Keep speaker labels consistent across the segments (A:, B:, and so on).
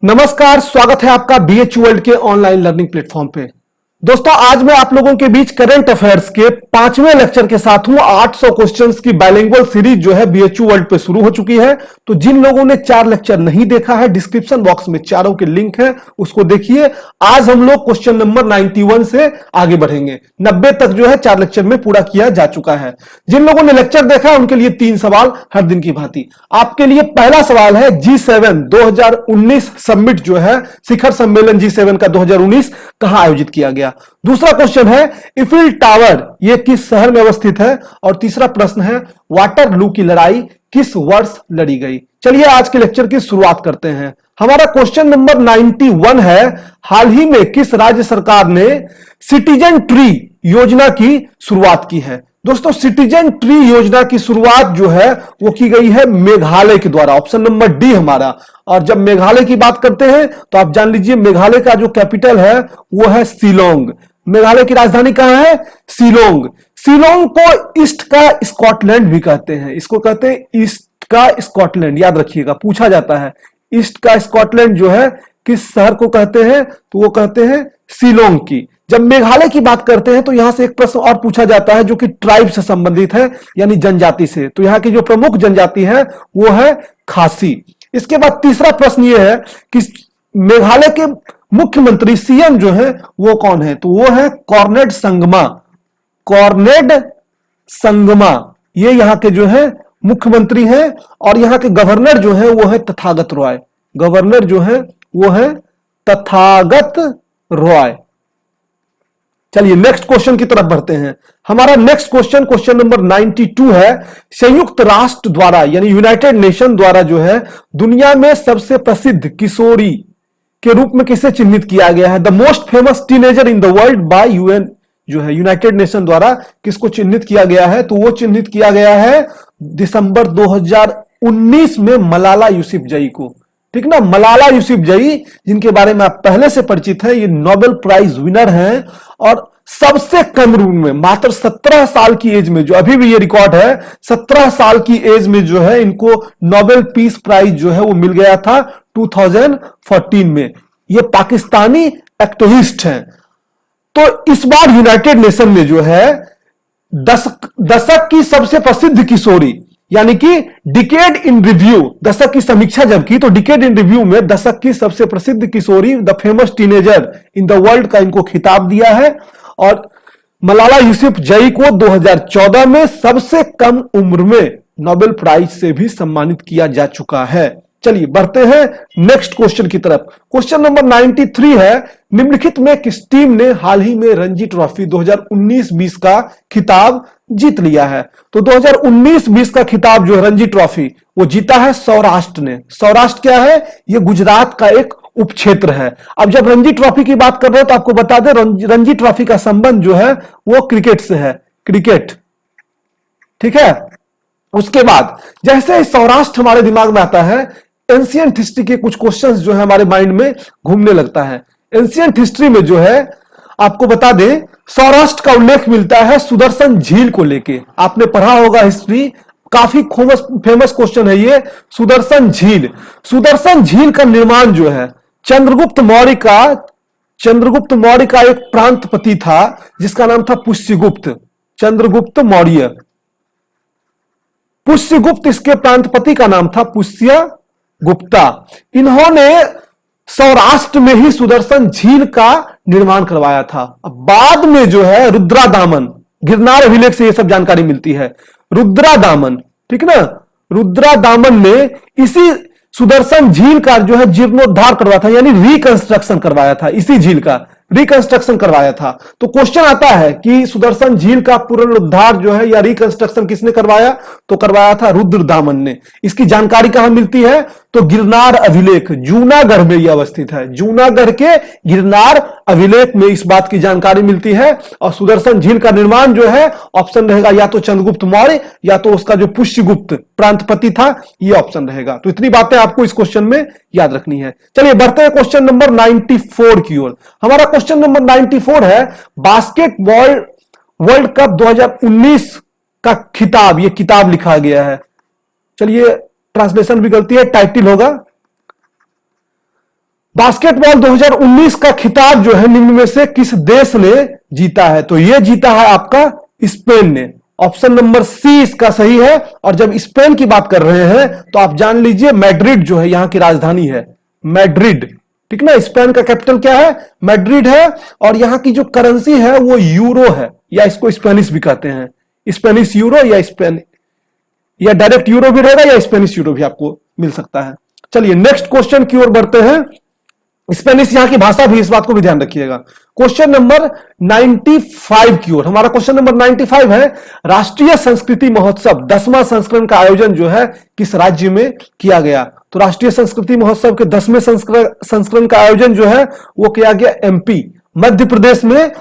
A: नमस्कार, स्वागत है आपका बीएच वर्ल्ड के ऑनलाइन लर्निंग प्लेटफॉर्म पे। दोस्तों, आज मैं आप लोगों के बीच करंट अफेयर्स के 5वें लेक्चर के साथ हूं। 800 क्वेश्चंस की बाइलिंगुअल सीरीज जो है बीएचयू वर्ल्ड पे शुरू हो चुकी है। तो जिन लोगों ने 4 लेक्चर नहीं देखा है, डिस्क्रिप्शन बॉक्स में चारों के लिंक है, उसको देखिए। आज हम लोग क्वेश्चन नंबर 91 से आगे बढ़ेंगे। 90 तक जो है 4 लेक्चर में पूरा किया जा चुका है। जिन लोगों ने लेक्चर देखा है उनके लिए 3 सवाल हर दिन की भांति। आपके लिए पहला सवाल है, G7 2019 समिट जो है, शिखर सम्मेलन G7 का 2019 कहां आयोजित किया गया। दूसरा क्वेश्चन है, इफिल टावर ये किस शहर में अवस्थित है। और तीसरा प्रश्न है, वाटरलू की लड़ाई किस वर्ष लड़ी गई। चलिए आज के लेक्चर की शुरुआत करते हैं। हमारा क्वेश्चन नंबर 91 है, हाल ही में किस राज्य सरकार ने सिटीजन ट्री योजना की शुरुआत की है। दोस्तों, सिटीजन ट्री योजना की शुरुआत जो है वो की गई है मेघालय के द्वारा। ऑप्शन नंबर डी हमारा। और जब मेघालय की बात करते हैं तो आप जान लीजिए मेघालय का जो कैपिटल है वो है शिलोंग। मेघालय की राजधानी कहां है? शिलोंग। शिलोंग को ईस्ट का स्कॉटलैंड भी कहते हैं। इसको कहते हैं ईस्ट का स्कॉटलैंड, याद रखिएगा, पूछा जाता है। ईस्ट का स्कॉटलैंड जो है किस शहर को कहते हैं, तो वो कहते हैं शिलोंग की। जब मेघालय की बात करते हैं तो यहां से एक प्रश्न और पूछा जाता है जो कि ट्राइब से संबंधित है, यानी जनजाति से। तो यहां की जो प्रमुख जनजाति है वो है खासी। इसके बाद तीसरा प्रश्न ये है कि मेघालय के मुख्यमंत्री सीएम जो है वो कौन है, तो वो है कॉर्नेड संगमा। कॉर्नेड संगमा ये यहां के जो है मुख्यमंत्री हैं। और यहां के गवर्नर जो है वो है तथागत रॉय। गवर्नर जो है वो है तथागत रॉय। चलिए नेक्स्ट क्वेश्चन की तरफ बढ़ते हैं। हमारा नेक्स्ट क्वेश्चन, क्वेश्चन नंबर 92 है, संयुक्त राष्ट्र द्वारा यानी यूनाइटेड नेशन द्वारा जो है दुनिया में सबसे प्रसिद्ध किशोरी के रूप में किसे चिन्हित किया गया है। The most famous teenager in the world by UN जो है यूनाइटेड नेशन द्वारा किसको चिन्हित किया गया है, तो वो चिन्हित किया गया है दिसंबर 2019 में मलाला यूसुफजई को। ठीक ना, मलाला यूसुफजई जिनके बारे में आप पहले से परिचित हैं, ये नोबेल प्राइज विनर हैं। और सबसे कम उम्र में, मात्र 17 साल की एज में, जो अभी भी ये रिकॉर्ड है, 17 साल की एज में जो है इनको नोबेल पीस प्राइज जो है वो मिल गया था 2014 में। ये पाकिस्तानी एक्टिविस्ट हैं। तो इस बार यूनाइटेड नेशन ने जो है दशक की सबसे प्रसिद्ध किशोरी यानी कि डिकेड इन रिव्यू, दशक की समीक्षा जब की तो डिकेड इन रिव्यू में दशक की सबसे प्रसिद्ध किशोरी, the famous teenager in the world का इनको खिताब दिया है। और मलाला यूसुफजई को 2014 में सबसे कम उम्र में नोबेल प्राइज से भी सम्मानित किया जा चुका है। चलिए बढ़ते हैं नेक्स्ट क्वेश्चन की तरफ। क्वेश्चन नंबर 93 है, निम्नलिखित में किस टीम ने हाल ही में रणजी ट्रॉफी 2019-20 का खिताब जीत लिया है। तो 2019-20 का खिताब जो है रणजी ट्रॉफी वो जीता है सौराष्ट्र ने। सौराष्ट्र क्या है? ये गुजरात का एक उपक्षेत्र है। अब जब रणजी ट्रॉफी की बात कर रहे हो तो आपको बता दें रणजी ट्रॉफी का संबंध जो है वो क्रिकेट से है, क्रिकेट। ठीक है। उसके बाद जैसे सौराष्ट्र हमारे दिमाग में आता है, एंशिएंट हिस्ट्री के कुछ क्वेश्चंस जो है हमारे माइंड में घूमने लगता है। एंशिएंट हिस्ट्री में जो है आपको बता दें, सौराष्ट्र का उल्लेख मिलता है सुदर्शन झील को लेके। आपने पढ़ा होगा हिस्ट्री, काफी फेमस क्वेश्चन है ये। सुदर्शन झील, सुदर्शन झील का निर्माण जो है चंद्रगुप्त मौर्य का एक प्रांतपति था जिसका नाम था पुष्यगुप्त। चंद्रगुप्त मौर्य, पुष्यगुप्त इसके प्रांतपति का नाम था पुष्यगुप्ता। इन्होंने सौराष्ट्र में ही सुदर्शन झील का निर्माण करवाया था। अब बाद में जो है रुद्रादामन, गिरनार अभिलेख से यह सब जानकारी मिलती है। रुद्रादामन, ठीक ना, रुद्रादामन ने इसी सुदर्शन झील का जो है जीर्णोद्धार करवाया था, यानी रिकंस्ट्रक्शन करवाया था। इसी झील का रिकंस्ट्रक्शन करवाया था। तो क्वेश्चन आता है कि सुदर्शन झील का पुनरुद्धार जो है या रिकंस्ट्रक्शन किसने करवाया, तो करवाया था रुद्रदामन ने। इसकी जानकारी कहां मिलती है, तो गिरनार अभिलेख, जूनागढ़ में यह अवस्थित है। जूनागढ़ के गिरनार अभिलेख में इस बात की जानकारी मिलती है। और सुदर्शन झील का निर्माण जो है, ऑप्शन रहेगा या तो चंद्रगुप्त मौर्य या तो उसका जो पुष्यगुप्त प्रांतपति था, यह ऑप्शन रहेगा। तो इतनी बातें आपको इस क्वेश्चन में याद रखनी है। चलिए बढ़ते हैं क्वेश्चन नंबर 94 की ओर। हमारा क्वेश्चन नंबर 94 है, बास्केटबॉल वर्ल्ड कप 2019 का खिताब, यह किताब लिखा गया है। चलिए ट्रांसलेशन भी गलती है, टाइटल होगा बास्केटबॉल 2019 का खिताब जो है निम्न में से किस देश ने जीता है? तो यह जीता है आपका स्पेन ने। ऑप्शन नंबर सी इसका सही है। और जब स्पेन की बात कर रहे हैं तो आप जान लीजिए मैड्रिड जो है यहां की राजधानी है, मैड्रिड। ठीक ना, स्पेन का कैपिटल क्या है? मैड्रिड है। और यहां की जो करेंसी है वो यूरो है, या इसको स्पेनिश भी कहते हैं, स्पेनिश यूरो या स्पेन, या डायरेक्ट यूरो भी रहेगा या स्पेनिश यूरो भी आपको मिल सकता है। चलिए नेक्स्ट क्वेश्चन की ओर बढ़ते हैं। स्पेनिश यहां की भाषा भी, इस बात को भी ध्यान रखिएगा। क्वेश्चन नंबर 95 की ओर। हमारा क्वेश्चन नंबर 95 है, राष्ट्रीय संस्कृति महोत्सव 10वां संस्करण का आयोजन जो है किस राज्य में किया गया? तो राष्ट्रीय संस्कृति महोत्सव के 10वें संस्करण का आयोजन जो है वो किया गया एमपी, मध्य प्रदेश में।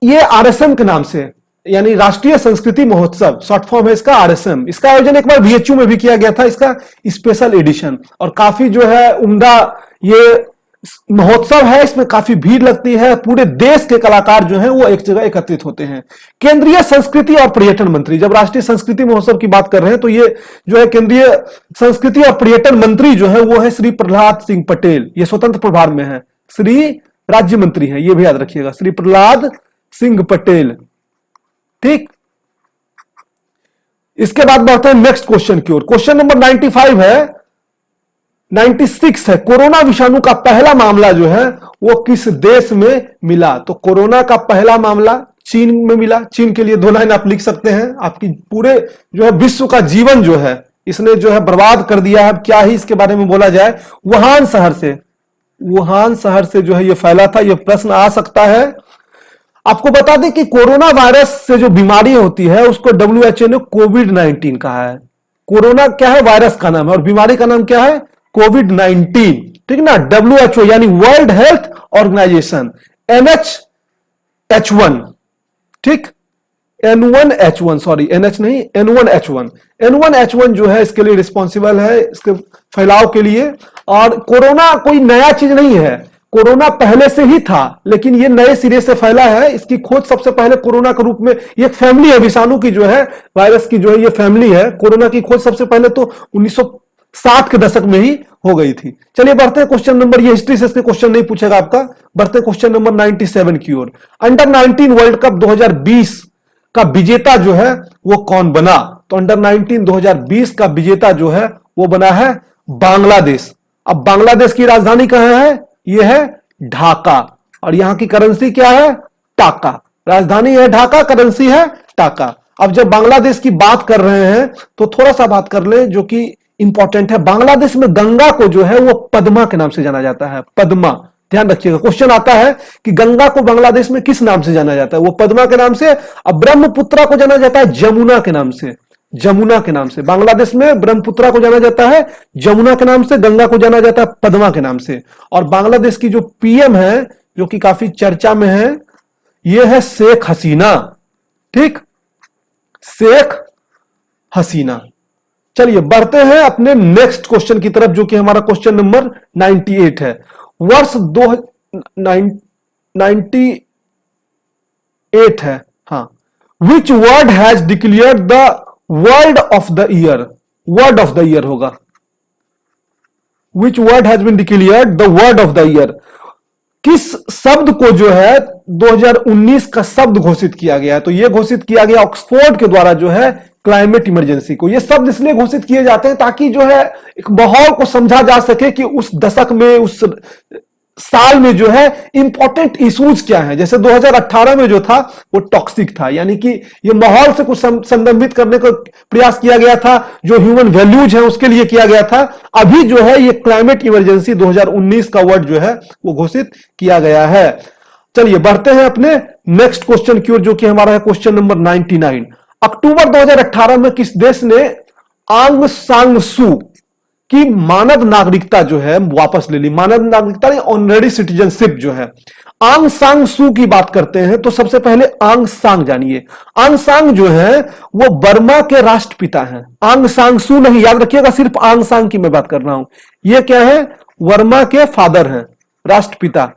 A: ये आरएसएम के नाम से, यानी राष्ट्रीय संस्कृति महोत्सव, शॉर्ट फॉर्म है इसका आरएसएम। इसका आयोजन एक बार बीएचयू में भी किया गया था, इसका स्पेशल एडिशन। और काफी जो है उम्दा ये महोत्सव है, इसमें काफी भीड़ लगती है, पूरे देश के कलाकार जो हैं वो एक जगह एकत्रित होते हैं। केंद्रीय संस्कृति और पर्यटन मंत्री, जब राष्ट्रीय संस्कृति महोत्सव की बात कर रहे हैं तो ये जो है केंद्रीय संस्कृति और पर्यटन मंत्री जो है वो है श्री प्रहलाद सिंह पटेल। ये स्वतंत्र प्रभार में है, श्री राज्य मंत्री है, ये भी याद रखिएगा, श्री प्रहलाद सिंह पटेल। ठीक, इसके बाद बढ़ते हैं नेक्स्ट क्वेश्चन की ओर। क्वेश्चन नंबर 95 है, 96 है, कोरोना विषाणु का पहला मामला जो है वो किस देश में मिला? तो कोरोना का पहला मामला चीन में मिला। चीन के लिए 2 लाइन आप लिख सकते हैं। आपकी पूरे जो है विश्व का जीवन जो है इसने जो है बर्बाद कर दिया है, क्या ही इसके बारे में बोला जाए। वुहान शहर से जो है ये फैला था। ये प्रश्न आ सकता है। आपको बता दें कि कोरोना वायरस से जो बीमारी होती है उसको WHO ने कोविड-19 कहा है। कोरोना क्या है? वायरस का नाम है, और बीमारी का नाम क्या है? कोविड-19। ठीक ना, WHO यानी वर्ल्ड हेल्थ ऑर्गेनाइजेशन, NHH1। ठीक, N1H1, सॉरी NH नहीं, N1H1 जो है इसके लिए रिस्पॉन्सिबल है, इसके फैलाव के लिए। और कोरोना कोई नया चीज नहीं है, कोरोना पहले से ही था, लेकिन ये नए सिरे से फैला है। इसकी खोज सबसे पहले कोरोना के रूप में, ये फैमिली है विषाणु की जो है, वायरस की जो है ये फैमिली है। कोरोना की खोज सबसे पहले तो 1960 के दशक में ही हो गई थी। चलिए बढ़ते हैं क्वेश्चन नंबर, ये हिस्ट्री से इसके क्वेश्चन नहीं पूछेगा आपका। बढ़ते हैं क्वेश्चन नंबर 97 की ओर। अंडर 19 वर्ल्ड कप 2020 का विजेता जो है वो कौन बना? तो अंडर 19 2020 का विजेता जो है वो बना है बांग्लादेश। अब बांग्लादेश की राजधानी कहां है? ये है ढाका। और यहां की करेंसी क्या है? टाका। राजधानी है ढाका, करेंसी है टाका। अब जब बांग्लादेश की बात कर रहे हैं तो थोड़ा सा बात कर ले जो कि इंपॉर्टेंट है। बांग्लादेश में गंगा को जो है वो पद्मा के नाम से जाना जाता है, पद्मा। ध्यान रखिएगा, क्वेश्चन आता है कि गंगा को बांग्लादेश में किस नाम से जाना जाता है? वो पद्मा के नाम से। अब ब्रह्मपुत्रा को जाना जाता है जमुना के नाम से, जमुना के नाम से। बांग्लादेश में ब्रह्मपुत्रा को जाना जाता है जमुना के नाम से, गंगा को जाना जाता है पद्मा के नाम से। और बांग्लादेश की जो पीएम है, जो कि काफी चर्चा में है, यह है शेख हसीना। ठीक, शेख हसीना। चलिए बढ़ते हैं अपने नेक्स्ट क्वेश्चन की तरफ, जो कि हमारा क्वेश्चन नंबर 98 है। वर्ष 98 है, हाँ। Which word has declared the word of the year? Word of the year होगा। Which word has been declared the word of the year? किस शब्द को जो है 2019 का शब्द घोषित किया गया है? तो यह घोषित किया गया ऑक्सफोर्ड के द्वारा जो है क्लाइमेट इमरजेंसी को। ये शब्द इसलिए घोषित किए जाते हैं ताकि जो है एक माहौल को समझा जा सके कि उस दशक में, उस साल में जो है इंपॉर्टेंट इश्यूज क्या है। जैसे 2018 में जो था वो टॉक्सिक था, यानी कि ये माहौल से कुछ संदर्भित करने का प्रयास किया गया था, जो ह्यूमन वैल्यूज है उसके लिए किया गया था। अभी जो है ये क्लाइमेट इमरजेंसी 2019 का वर्ड जो है वो घोषित किया गया है। चलिए बढ़ते हैं अपने नेक्स्ट क्वेश्चन की ओर, जो कि हमारा है क्वेश्चन नंबर 99। अक्टूबर 2018 में किस देश ने आंग सांग सू की मानव नागरिकता जो है वापस ले ली? मानव नागरिकता ऑनरेडी सिटीजनशिप जो है। आंग सांग सू की बात करते हैं तो सबसे पहले आंग सांग जानिए। आंग सांग जो है वो बर्मा के राष्ट्रपिता हैं। आंग सांग सू नहीं, याद रखिएगा, सिर्फ आंग सांग की मैं बात कर रहा हूं। ये क्या है? बर्मा के फादर हैं, राष्ट्रपिता,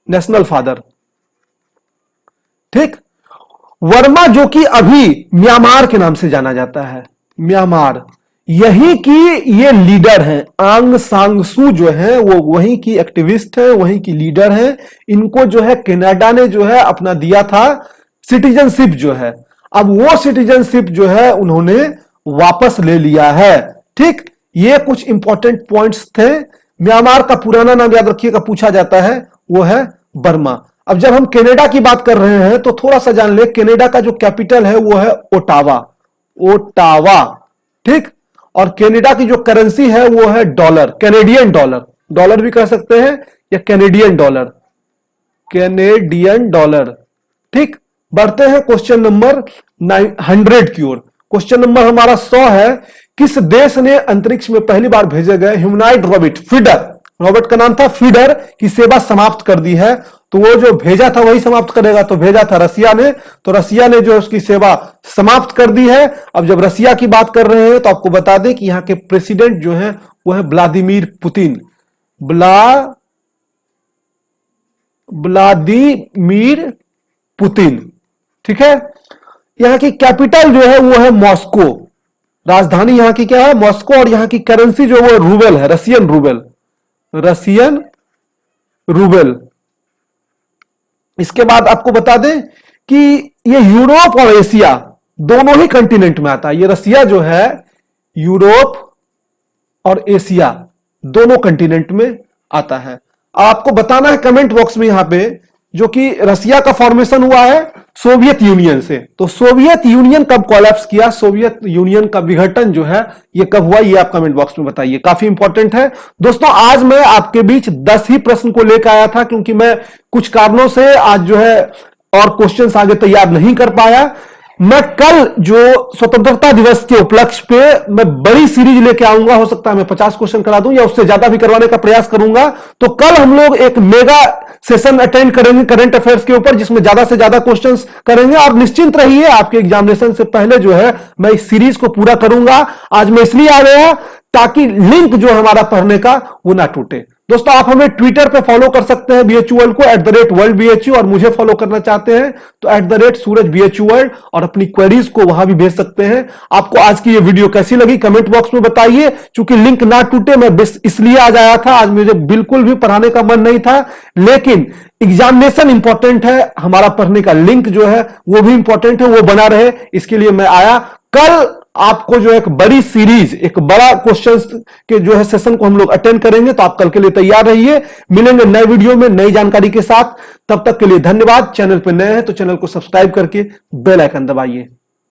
A: नेशनल फादर। ठीक, वर्मा जो कि अभी म्यांमार के नाम से जाना जाता है। म्यांमार, यही की ये लीडर हैं, आंग सांग सू जो है वो वहीं की एक्टिविस्ट है, वहीं की लीडर है। इनको जो है कनाडा ने जो है अपना दिया था सिटीजनशिप जो है, अब वो सिटीजनशिप जो है उन्होंने वापस ले लिया है। ठीक, ये कुछ इंपॉर्टेंट पॉइंट्स थे। म्यांमार का पुराना नाम याद रखिएगा, पूछा जाता है, वो है बर्मा। अब जब हम कनाडा की बात कर रहे हैं तो थोड़ा सा जान ले, कनाडा का जो कैपिटल है वो है ओटावा, ओटावा। ठीक, और कनाडा की जो करेंसी है वो है डॉलर, कैनेडियन डॉलर, डॉलर भी कह सकते हैं या कैनेडियन डॉलर, कैनेडियन डॉलर। ठीक, बढ़ते हैं क्वेश्चन नंबर 100 की ओर। क्वेश्चन नंबर हमारा 100 है, किस देश ने अंतरिक्ष में पहली बार भेजे गए ह्यूमनॉइड रॉबोट फीडर, रॉबोट का नाम था फीडर, की सेवा समाप्त कर दी है? तो वो जो भेजा था वही समाप्त करेगा, तो भेजा था रसिया ने, तो रसिया ने जो उसकी सेवा समाप्त कर दी है। अब जब रसिया की बात कर रहे हैं तो आपको बता दें कि यहां के प्रेसिडेंट जो है वो है व्लादिमीर पुतिन, व्लादिमीर पुतिन। ठीक है, यहां की कैपिटल जो है वो है मॉस्को, राजधानी यहां की क्या है? मॉस्को। और यहां की करेंसी जो वो रूबल है, रशियन रूबल, रशियन रूबल। इसके बाद आपको बता दें कि ये यूरोप और एशिया दोनों ही कंटिनेंट में आता है। ये रसिया जो है यूरोप और एशिया दोनों कंटिनेंट में आता है। आपको बताना है कमेंट बॉक्स में यहां पे, जो कि रसिया का फॉर्मेशन हुआ है सोवियत यूनियन से, तो सोवियत यूनियन कब कोलैप्स किया, सोवियत यूनियन का विघटन जो है ये कब हुआ, ये आप कमेंट बॉक्स में बताइए, काफी इंपॉर्टेंट है। दोस्तों आज मैं आपके बीच 10 ही प्रश्न को लेकर आया था, क्योंकि मैं कुछ कारणों से आज जो है और क्वेश्चंस आगे तैयार नहीं कर पाया। मैं कल जो स्वतंत्रता दिवस के उपलक्ष्य पे मैं बड़ी सीरीज लेके आऊंगा, हो सकता है मैं 50 क्वेश्चन करा दूं या उससे ज्यादा भी करवाने का प्रयास करूंगा। तो कल हम लोग एक मेगा सेशन अटेंड करेंगे करंट अफेयर्स के ऊपर, जिसमें ज्यादा से ज्यादा क्वेश्चंस करेंगे। और निश्चिंत रहिए, आपके एग्जामिनेशन से पहले जो है मैं इस सीरीज को पूरा करूंगा। आज मैं इसलिए आ गया ताकि लिंक जो हमारा पढ़ने का वो ना टूटे। दोस्तों आप हमें ट्विटर पे फॉलो कर सकते हैं BHU वर्ल्ड को, @worldbhu, और मुझे फॉलो करना चाहते हैं तो @सूरज BHU वर्ल्ड, और अपनी क्वेरीज को वहां भी भेज सकते हैं। आपको आज की ये वीडियो कैसी लगी कमेंट बॉक्स में बताइए। चूंकि लिंक ना टूटे मैं इसलिए आज आया था, आज मुझे बिल्कुल भी पढ़ाने का मन नहीं था, लेकिन एग्जामिनेशन इंपॉर्टेंट है, हमारा पढ़ने का लिंक जो है वो भी इंपॉर्टेंट है, वो बना रहे, इसके लिए मैं आया। कल आपको जो एक बड़ी सीरीज, एक बड़ा क्वेश्चंस के जो है सेशन को हम लोग अटेंड करेंगे, तो आप कल के लिए तैयार रहिए। मिलेंगे नए वीडियो में नई जानकारी के साथ, तब तक के लिए धन्यवाद। चैनल पर नए हैं तो चैनल को सब्सक्राइब करके बेल आइकन दबाइए।